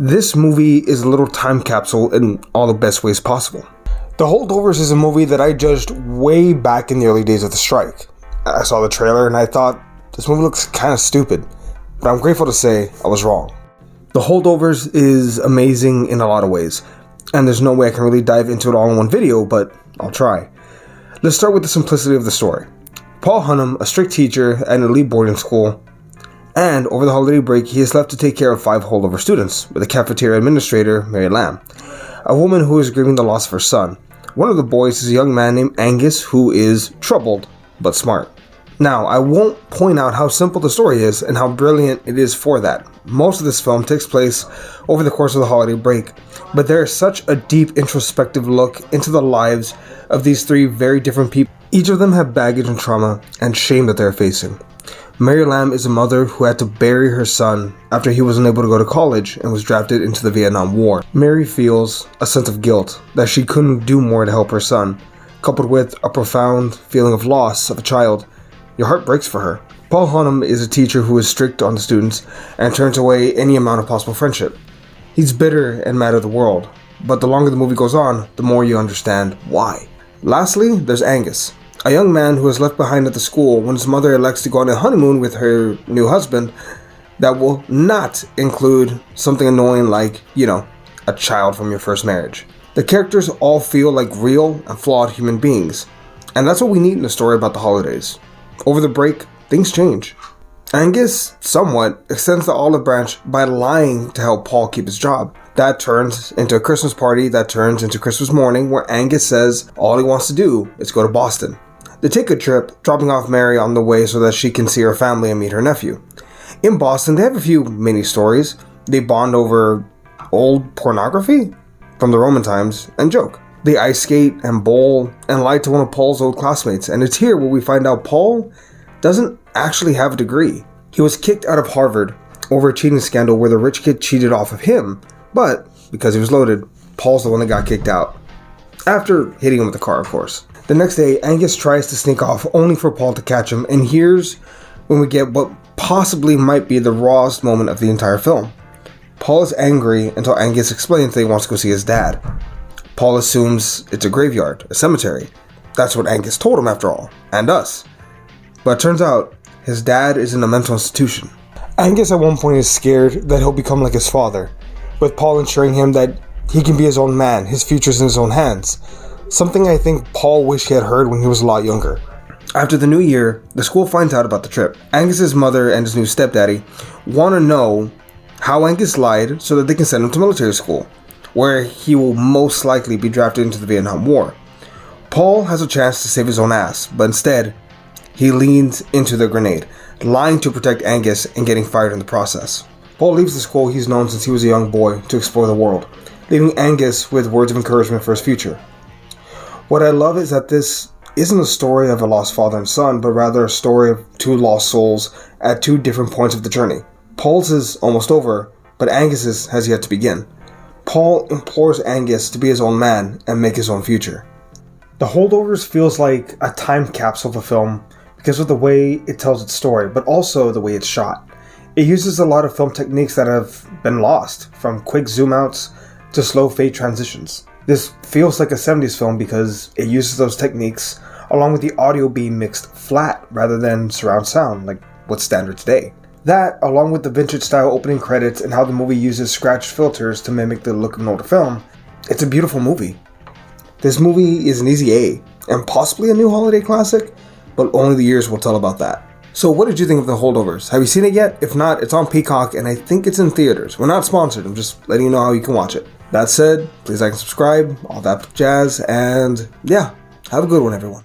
This movie is a little time capsule in all the best ways possible. The Holdovers is a movie that I judged way back in the early days of the strike. I saw the trailer and I thought, this movie looks kind of stupid, but I'm grateful to say I was wrong. The Holdovers is amazing in a lot of ways, and there's no way I can really dive into it all in one video, but I'll try. Let's start with the simplicity of the story. Paul Hunnam, a strict teacher at an elite boarding school, and over the holiday break, he is left to take care of 5 holdover students, with a cafeteria administrator, Mary Lamb, a woman who is grieving the loss of her son. One of the boys is a young man named Angus, who is troubled, but smart. Now, I won't point out how simple the story is and how brilliant it is for that. Most of this film takes place over the course of the holiday break, but there is such a deep introspective look into the lives of these 3 very different people. Each of them have baggage and trauma and shame that they're facing. Mary Lamb is a mother who had to bury her son after he was unable to go to college and was drafted into the Vietnam War. Mary feels a sense of guilt that she couldn't do more to help her son, coupled with a profound feeling of loss of a child. Your heart breaks for her. Paul Hunnam is a teacher who is strict on the students and turns away any amount of possible friendship. He's bitter and mad at the world, but the longer the movie goes on, the more you understand why. Lastly, there's Angus, a young man who is left behind at the school when his mother elects to go on a honeymoon with her new husband that will not include something annoying like, a child from your first marriage. The characters all feel like real and flawed human beings, and that's what we need in a story about the holidays. Over the break, things change. Angus, somewhat, extends the olive branch by lying to help Paul keep his job. That turns into a Christmas party that turns into Christmas morning, where Angus says all he wants to do is go to Boston. They take a trip, dropping off Mary on the way so that she can see her family and meet her nephew. In Boston, they have a few mini stories. They bond over old pornography from the Roman times and joke. They ice skate and bowl and lie to one of Paul's old classmates, and it's here where we find out Paul doesn't actually have a degree. He was kicked out of Harvard over a cheating scandal where the rich kid cheated off of him, but because he was loaded, Paul's the one that got kicked out. After hitting him with the car, of course. The next day, Angus tries to sneak off only for Paul to catch him, and here's when we get what possibly might be the rawest moment of the entire film. Paul is angry until Angus explains that he wants to go see his dad. Paul assumes it's a graveyard, a cemetery. That's what Angus told him after all, and us. But it turns out, his dad is in a mental institution. Angus at one point is scared that he'll become like his father, with Paul ensuring him that he can be his own man, his future's in his own hands. Something I think Paul wished he had heard when he was a lot younger. After the new year, the school finds out about the trip. Angus's mother and his new stepdaddy want to know how Angus lied so that they can send him to military school, where he will most likely be drafted into the Vietnam War. Paul has a chance to save his own ass, but instead, he leans into the grenade, lying to protect Angus and getting fired in the process. Paul leaves the school he's known since he was a young boy to explore the world, leaving Angus with words of encouragement for his future. What I love is that this isn't a story of a lost father and son, but rather a story of 2 lost souls at 2 different points of the journey. Paul's is almost over, but Angus's has yet to begin. Paul implores Angus to be his own man and make his own future. The Holdovers feels like a time capsule of a film because of the way it tells its story, but also the way it's shot. It uses a lot of film techniques that have been lost, from quick zoom outs to slow fade transitions. This feels like a 70s film because it uses those techniques along with the audio being mixed flat rather than surround sound like what's standard today. That, along with the vintage style opening credits and how the movie uses scratched filters to mimic the look of an older film, it's a beautiful movie. This movie is an easy A, and possibly a new holiday classic, but only the years will tell about that. So what did you think of The Holdovers? Have you seen it yet? If not, it's on Peacock and I think it's in theaters. We're not sponsored, I'm just letting you know how you can watch it. That said, please like and subscribe, all that jazz, and yeah, have a good one everyone.